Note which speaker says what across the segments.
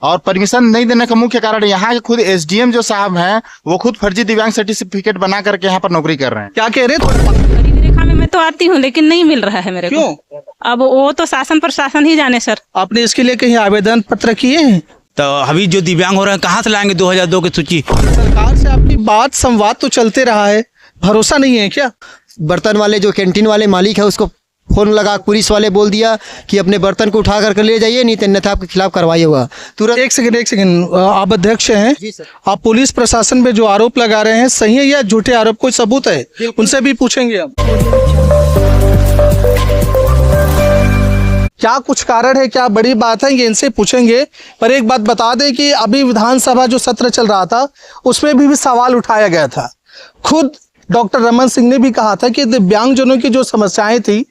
Speaker 1: और परमिशन नहीं देने का मुख्य कारण यहाँ के खुद एसडीएम जो साहब हैं वो खुद फर्जी दिव्यांग सर्टिफिकेट बना करके यहाँ पर नौकरी कर रहे हैं।
Speaker 2: क्या कह रहे थे?
Speaker 3: गरीबी रेखा में मैं तो आती हूँ लेकिन नहीं मिल रहा है मेरे को।
Speaker 2: क्यों?
Speaker 3: अब वो तो शासन प्रशासन ही जाने सर।
Speaker 2: आपने इसके लिए कहीं आवेदन पत्र किए हैं?
Speaker 4: तो अभी जो दिव्यांग हो रहे हैं कहाँ से लाएंगे 2002 की सूची?
Speaker 2: सरकार से आपकी बात संवाद तो चलते रहा है, भरोसा नहीं है क्या?
Speaker 5: बर्तन वाले जो कैंटीन वाले मालिक है उसको फोन लगा, पुलिस वाले बोल दिया कि अपने बर्तन को उठा कर ले जाइए, नहीं तो अन्यथा आपके खिलाफ कार्रवाई होगा। तुरंत।
Speaker 2: एक सेकंड, आप अध्यक्ष हैं
Speaker 5: जी सर।
Speaker 2: आप पुलिस प्रशासन पे जो आरोप लगा रहे हैं सही है या झूठे आरोप? कोई सबूत है? उनसे भी पूछेंगे हम। क्या कुछ कारण है, क्या बड़ी बात है, ये इनसे पूछेंगे। पर एक बात बता दें कि अभी विधानसभा जो सत्र चल रहा था उसमें भी सवाल उठाया गया था। खुद डॉक्टर रमन सिंह ने भी कहा था कि दिव्यांगजनों की जो समस्याएं थी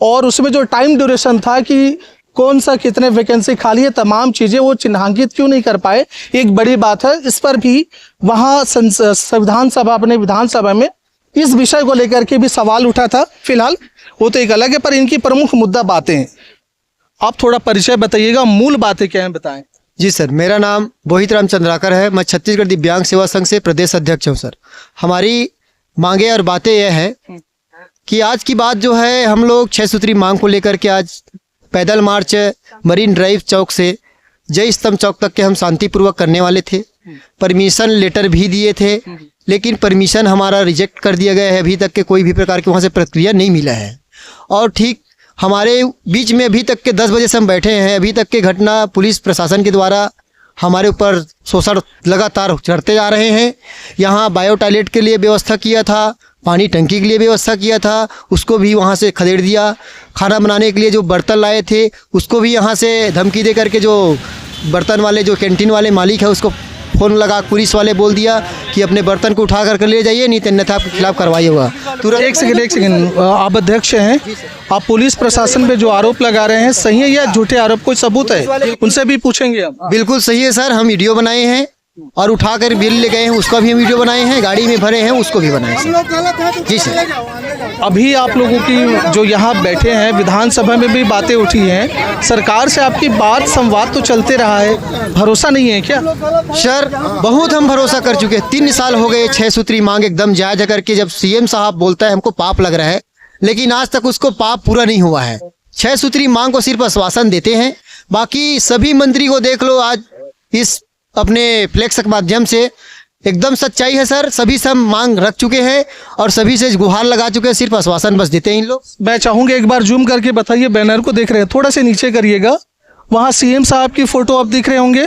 Speaker 2: और उसमें जो टाइम ड्यूरेशन था कि कौन सा कितने वैकेंसी खाली है, तमाम चीजें वो चिन्हांकित क्यों नहीं कर पाए, एक बड़ी बात है। इस पर भी वहाँ संविधान सभा, अपने विधानसभा में इस विषय को लेकर के भी सवाल उठा था। फिलहाल वो तो एक अलग है, पर इनकी प्रमुख मुद्दा बातें हैं। आप थोड़ा परिचय बताइएगा, मूल बातें क्या है बताएं।
Speaker 5: जी सर, मेरा नाम मोहित राम चंद्राकर है। मैं छत्तीसगढ़ दिव्यांग सेवा संघ से प्रदेश अध्यक्ष हूँ सर। हमारी मांगे और बातें यह है कि आज की बात जो है, हम लोग 6 सूत्री मांग को लेकर के आज पैदल मार्च मरीन ड्राइव चौक से जय स्तंभ चौक तक के हम शांतिपूर्वक करने वाले थे। परमिशन लेटर भी दिए थे, लेकिन परमिशन हमारा रिजेक्ट कर दिया गया है। अभी तक के कोई भी प्रकार की वहाँ से प्रतिक्रिया नहीं मिला है। और ठीक हमारे बीच में अभी तक के 10 बजे से हम बैठे हैं, अभी तक के घटना पुलिस प्रशासन के द्वारा हमारे ऊपर शोषण लगातार चढ़ते जा रहे हैं। यहाँ बायो टॉयलेट के लिए व्यवस्था किया था, पानी टंकी के लिए व्यवस्था किया था, उसको भी वहाँ से खदेड़ दिया। खाना बनाने के लिए जो बर्तन लाए थे उसको भी यहाँ से धमकी दे करके जो बर्तन वाले जो कैंटीन वाले मालिक है उसको फोन लगा, पुलिस वाले बोल दिया कि अपने बर्तन को उठा कर ले जाइए, नहीं तो अन्यथा आपके खिलाफ कार्रवाई होगा। तुरंत।
Speaker 2: एक सेकंड, आप अध्यक्ष हैं, आप पुलिस प्रशासन पे जो आरोप लगा रहे हैं सही है या झूठे आरोप? कोई सबूत है? उनसे भी पूछेंगे हम।
Speaker 5: बिल्कुल सही है सर। हम वीडियो बनाए हैं और उठा कर बिल ले गए हैं, उसका भी हम वीडियो बनाए हैं। गाड़ी में भरे हैं, उसको भी बनाए सर। जी सर।
Speaker 2: अभी आप लोगों की जो यहाँ बैठे हैं, विधानसभा में भी बातें उठी हैं, सरकार से आपकी बात संवाद तो चलते रहा है, भरोसा नहीं है क्या?
Speaker 5: सर बहुत हम भरोसा कर चुके हैं। 3 साल हो गए 6 सूत्री मांग एकदम जायज करके जब सीएम साहब बोलता है हमको पाप लग रहा है, लेकिन आज तक उसको पाप पूरा नहीं हुआ है। 6 सूत्री मांग को सिर्फ आश्वासन देते हैं। बाकी सभी मंत्री को देख लो, आज इस अपने फ्लेक्स के माध्यम से एकदम सच्चाई है सर। सभी सब मांग रख चुके हैं और सभी से गुहार लगा चुके हैं, सिर्फ आश्वासन बस देते हैं इन लोग।
Speaker 2: मैं चाहूंगा एक बार जूम करके बताइए, बैनर को देख रहे हैं, थोड़ा से नीचे करिएगा। वहाँ सीएम साहब की फोटो आप दिख रहे होंगे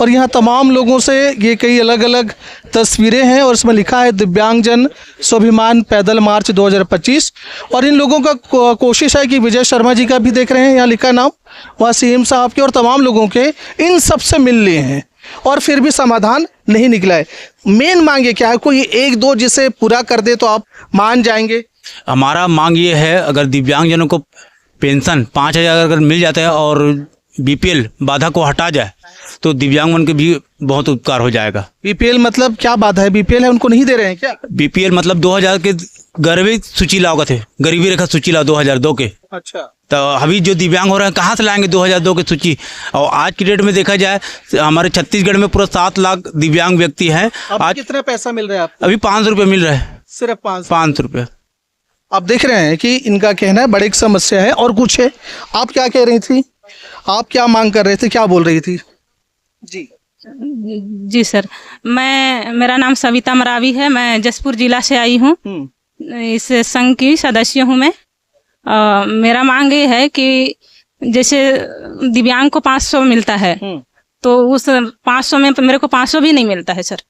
Speaker 2: और यहाँ तमाम लोगों से ये कई अलग अलग तस्वीरें हैं और इसमें लिखा है दिव्यांगजन स्वाभिमान पैदल मार्च 2025। और इन लोगों का कोशिश है कि विजय शर्मा जी का भी देख रहे हैं यहाँ लिखा नाम, वहाँ सीएम साहब के और तमाम लोगों के, इन सब से मिल लिए हैं और फिर भी समाधान नहीं निकला है। मेन मांगे क्या है? कोई 1-2 जिसे पूरा कर दे तो आप मान जाएंगे?
Speaker 4: हमारा मांग ये है, अगर दिव्यांगजनों को पेंशन 5,000 अगर मिल जाता है और बीपीएल बाधा को हटा जाए तो दिव्यांगजन के भी बहुत उपकार हो जाएगा।
Speaker 2: बीपीएल मतलब क्या बाधा है? बीपीएल है उनको नहीं दे रहे हैं क्या?
Speaker 4: बीपीएल मतलब 2000 के गरीबी सूची लाओ थे, गरीबी रेखा सूची लाओ 2002 के।
Speaker 2: अच्छा।
Speaker 4: तो अभी जो दिव्यांग हो रहे हैं कहाँ से लाएंगे 2002 की सूची? और आज की डेट में देखा जाए हमारे छत्तीसगढ़ में पूरा 7 लाख दिव्यांग व्यक्ति हैं।
Speaker 2: आज कितना पैसा मिल रहा है आपको?
Speaker 4: अभी 500 रुपये मिल रहा है,
Speaker 2: सिर्फ
Speaker 4: 500 रुपये।
Speaker 2: आप देख रहे हैं कि इनका कहना है बड़ी समस्या है। और कुछ है? आप क्या कह रही थी? आप क्या मांग कर रहे थे, क्या बोल रही थी?
Speaker 3: जी सर, मेरा नाम सविता मरावी है, मैं जसपुर जिला से आई हूँ। इस संघ की सदस्य हूँ मैं। मेरा मांग ये है कि जैसे दिव्यांग को 500 मिलता है तो उस 500 में मेरे को 500 भी नहीं मिलता है सर,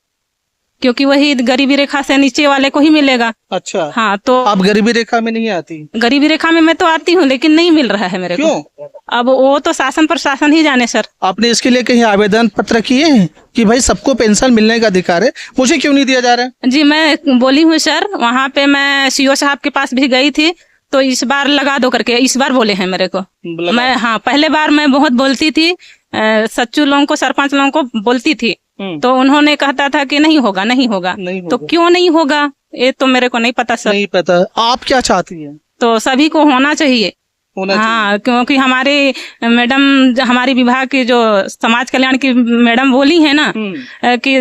Speaker 3: क्योंकि वही गरीबी रेखा से नीचे वाले को ही मिलेगा।
Speaker 2: अच्छा।
Speaker 3: हाँ, तो
Speaker 2: आप गरीबी रेखा में नहीं आती?
Speaker 3: गरीबी रेखा में मैं तो आती हूँ लेकिन नहीं मिल रहा है मेरे को।
Speaker 2: क्यों?
Speaker 3: अब वो तो शासन प्रशासन ही जाने सर।
Speaker 2: आपने इसके लिए कहीं आवेदन पत्र किए हैं कि भाई सबको पेंशन मिलने का अधिकार है, मुझे क्यों नहीं दिया जा रहा है?
Speaker 3: जी मैं बोली हूँ सर, वहाँ पे मैं सीओ साहब के पास भी गई थी तो इस बार लगा दो करके इस बार बोले हैं मेरे को। मैं हाँ, पहले बार मैं बहुत बोलती थी, सच्चू लोगों को, सरपंच लोगों को बोलती थी तो उन्होंने कहता था कि नहीं होगा नहीं होगा। तो क्यों नहीं होगा ये तो मेरे को नहीं पता सर।
Speaker 2: नहीं पता। आप क्या चाहती हैं?
Speaker 3: तो सभी को होना चाहिए।
Speaker 2: होना चाहिए।
Speaker 3: हाँ, क्योंकि हमारे मैडम, हमारी विभाग की जो समाज कल्याण की मैडम बोली है ना कि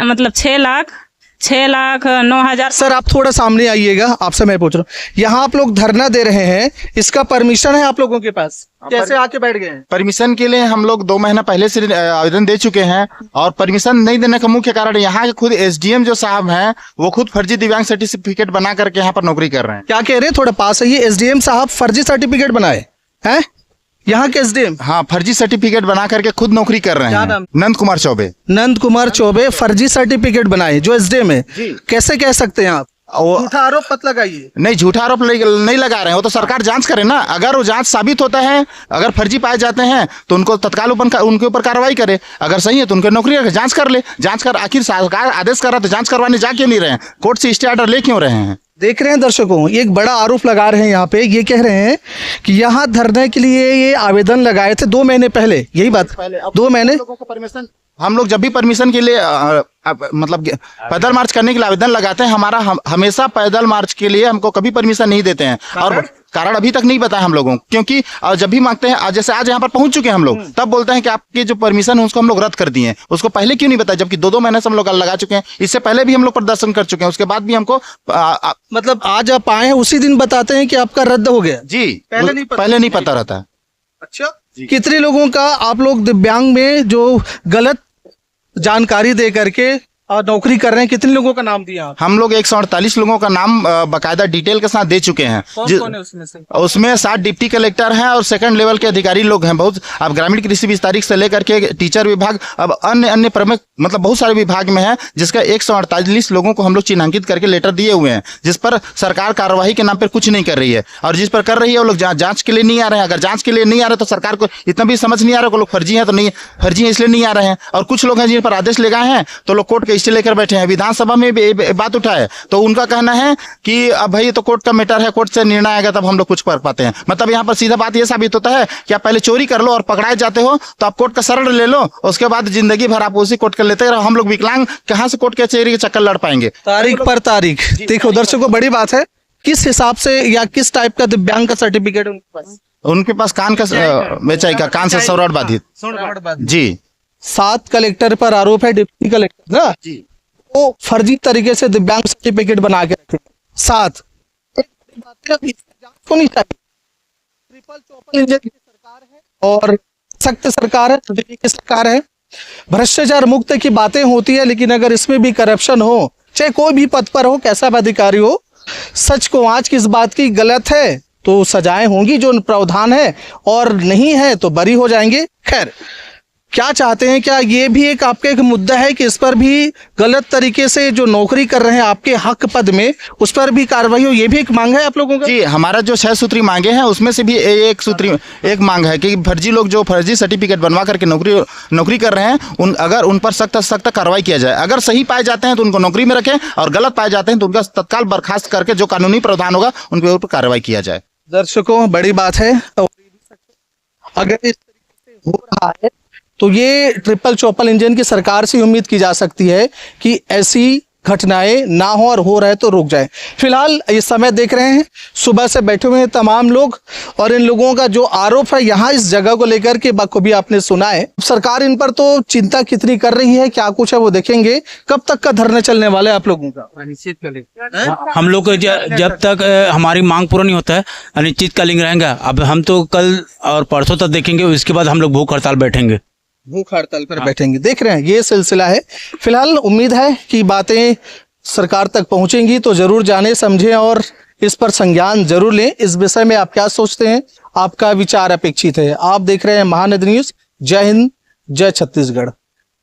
Speaker 3: मतलब 6,09,000।
Speaker 2: सर आप थोड़ा सामने आइएगा, आपसे मैं पूछ रहा हूँ, यहाँ आप लोग धरना दे रहे हैं, इसका परमिशन है आप लोगों के पास? कैसे आके बैठ गए हैं?
Speaker 1: परमिशन के लिए हम लोग 2 महीना पहले से आवेदन दे चुके हैं, और परमिशन नहीं देने का मुख्य कारण यहाँ के खुद एसडीएम जो साहब हैं वो खुद फर्जी दिव्यांग सर्टिफिकेट बना करके यहाँ पर नौकरी कर रहे हैं।
Speaker 2: क्या कह रहे हैं? थोड़ा पास है। ये एसडीएम साहब फर्जी सर्टिफिकेट बनाए हैं यहाँ के एसडीएम?
Speaker 1: हाँ, फर्जी सर्टिफिकेट बना करके खुद नौकरी कर रहे
Speaker 2: क्या
Speaker 1: हैं।
Speaker 2: नाम?
Speaker 1: नंद कुमार चौबे।
Speaker 2: नंद कुमार चौबे फर्जी सर्टिफिकेट बनाए जो एसडीएम है। कैसे कह सकते हैं आप?
Speaker 1: वो
Speaker 2: झूठा आरोप मत लगाइए।
Speaker 1: नहीं, झूठा आरोप नहीं लगा रहे हैं, वो तो सरकार जांच करे ना। अगर वो जांच साबित होता है, अगर फर्जी पाए जाते हैं तो उनको तत्काल उनके ऊपर कार्रवाई करे, अगर सही है तो उनकी नौकरी रखे, जांच कर ले। जांच कर, आखिर सरकार आदेश कर रहा तो जांच करवाने जा क्यों नहीं रहे हैं? कोर्ट से स्टे ऑर्डर ले क्यों रहे हैं?
Speaker 2: देख रहे हैं दर्शकों, ये एक बड़ा आरोप लगा रहे हैं यहाँ पे। ये कह रहे हैं कि यहाँ धरने के लिए ये आवेदन लगाए थे 2 महीने पहले, यही बात? 2 महीने।
Speaker 1: परमिशन हम लोग जब भी परमिशन के लिए मतलब पैदल मार्च करने के लिए आवेदन लगाते हैं, हमारा हमेशा पैदल मार्च के लिए हमको कभी परमिशन नहीं देते हैं। और कारण अभी तक नहीं पता है हम लोगों को, क्योंकि जब भी मांगते हैं, जैसे आज यहाँ पर पहुंच चुके हैं हम लोग, तब बोलते हैं कि आपकी जो परमिशन है उसको हम लोग रद्द कर दिए हैं। उसको पहले क्यों नहीं बताया, जबकि 2 महीने से हम लोग लगा चुके हैं। इससे पहले भी हम लोग प्रदर्शन कर चुके हैं, उसके बाद भी हमको
Speaker 2: मतलब आज आप आए हैं उसी दिन बताते हैं कि आपका रद्द हो गया?
Speaker 1: जी, पहले नहीं पता रहता है।
Speaker 2: अच्छा, कितने लोगों का आप लोग दिव्यांग में जो गलत जानकारी दे करके नौकरी कर रहे हैं, कितने लोगों का नाम दिया आप?
Speaker 1: हम लोग 148 लोगों का नाम बकायदा डिटेल के साथ दे चुके हैं।
Speaker 2: कौन है उसमें से?
Speaker 1: उसमें 7 डिप्टी कलेक्टर हैं और सेकंड लेवल के अधिकारी लोग हैं बहुत। अब ग्रामीण कृषि विस्तारित से लेकर के टीचर विभाग, अब अन्य प्रमुख मतलब बहुत सारे विभाग में है, जिसका 148 लोगों को हम लोग चिन्हांकित करके लेटर दिए हुए हैं, जिस पर सरकार कार्यवाही के नाम पर कुछ नहीं कर रही है। और जिस पर कर रही है वो लोग जांच के लिए नहीं आ रहे हैं। अगर जांच के लिए नहीं आ रहे तो सरकार को इतना भी समझ नहीं आ रहा कि लोग फर्जी हैं तो नहीं, फर्जी है इसलिए नहीं आ रहे हैं। और कुछ लोग हैं जिन पर आदेश ले गए हैं तो लोग कोर्ट के स्टे लेकर बैठे हैं। विधानसभा में भी बात उठाए तो उनका कहना है कि अब भाई तो कोर्ट का मैटर है, कोर्ट से निर्णय आएगा तब हम लोग कुछ कर पाते हैं। मतलब यहाँ पर सीधा बात यह साबित होता है कि आप पहले चोरी कर लो और पकड़ाए जाते हो तो आप कोर्ट का शरण ले लो, उसके बाद जिंदगी भर आप उसी कोर्ट का लेते रहो। हम लोग विकलांग कहाँ से कोर्ट कचहरी के चक्कर लड़ पाएंगे?
Speaker 2: तारीख पर तारीख। देखो दर्शकों, बड़ी बात है। किस हिसाब से या किस टाइप का दिव्यांग का सर्टिफिकेट
Speaker 1: उनके पास? कान का बेचाई का, कान से सौराठ बाधित। जी,
Speaker 2: 7 कलेक्टर पर आरोप है, डिप्टी कलेक्टर ना
Speaker 1: जी,
Speaker 2: वो फर्जी तरीके से दिव्यांग सर्टिफिकेट बना के रखे। 7 को नहीं चाहिए। ट्रिपल चौपल इंजन की सरकार है और सख्त सरकार है, दिल्ली की सरकार है। भ्रष्टाचार मुक्त की बातें होती है, लेकिन अगर इसमें भी करप्शन हो, चाहे कोई भी पद पर हो, कैसा भी अधिकारी हो, सच को आंच किस बात की गलत है तो सजाएं होंगी जो प्रावधान है, और नहीं है तो बरी हो जाएंगे। खैर, क्या चाहते हैं? क्या ये भी एक आपका एक मुद्दा है कि इस पर भी गलत तरीके से जो नौकरी कर रहे हैं आपके हक पद में, उस पर भी कार्रवाई हो? ये भी एक मांग है आप लोगों का?
Speaker 1: जी, हमारा जो 6 सूत्री मांगे हैं उसमें से भी एक मांग है कि फर्जी लोग जो फर्जी सर्टिफिकेट बनवा करके नौकरी कर रहे हैं, अगर उन पर सख्त कार्रवाई किया जाए। अगर सही पाए जाते हैं तो उनको नौकरी में रखें, और गलत पाए जाते हैं तो उनका तत्काल बर्खास्त करके जो कानूनी प्रावधान होगा उनके ऊपर कार्रवाई किया जाए।
Speaker 2: दर्शकों, बड़ी बात है। अगर इस तरीके से हो रहा है तो ये ट्रिपल चौपल इंजन की सरकार से उम्मीद की जा सकती है कि ऐसी घटनाएं ना हो, और हो रहे तो रुक जाए। फिलहाल इस समय देख रहे हैं सुबह से बैठे हुए हैं तमाम लोग, और इन लोगों का जो आरोप है यहाँ इस जगह को लेकर के बखूबी आपने सुना है। सरकार इन पर तो चिंता कितनी कर रही है, क्या कुछ है वो देखेंगे। कब तक का धरना चलने वाला है आप लोगों का?
Speaker 4: हम लोग को जब तक हमारी मांग पूरा नहीं होता है अनिश्चितकालीन रहेंगे। अब हम तो कल और परसों तक देखेंगे, उसके बाद हम लोग भूख हड़ताल बैठेंगे।
Speaker 2: भूख हड़ताल पर बैठेंगे। देख रहे हैं ये सिलसिला है। फिलहाल उम्मीद है कि बातें सरकार तक पहुंचेंगी तो जरूर जाने समझें और इस पर संज्ञान जरूर लें। इस विषय में आप क्या सोचते हैं? आपका विचार अपेक्षित है। आप देख रहे हैं महानदी न्यूज। जय हिंद, जय छत्तीसगढ़।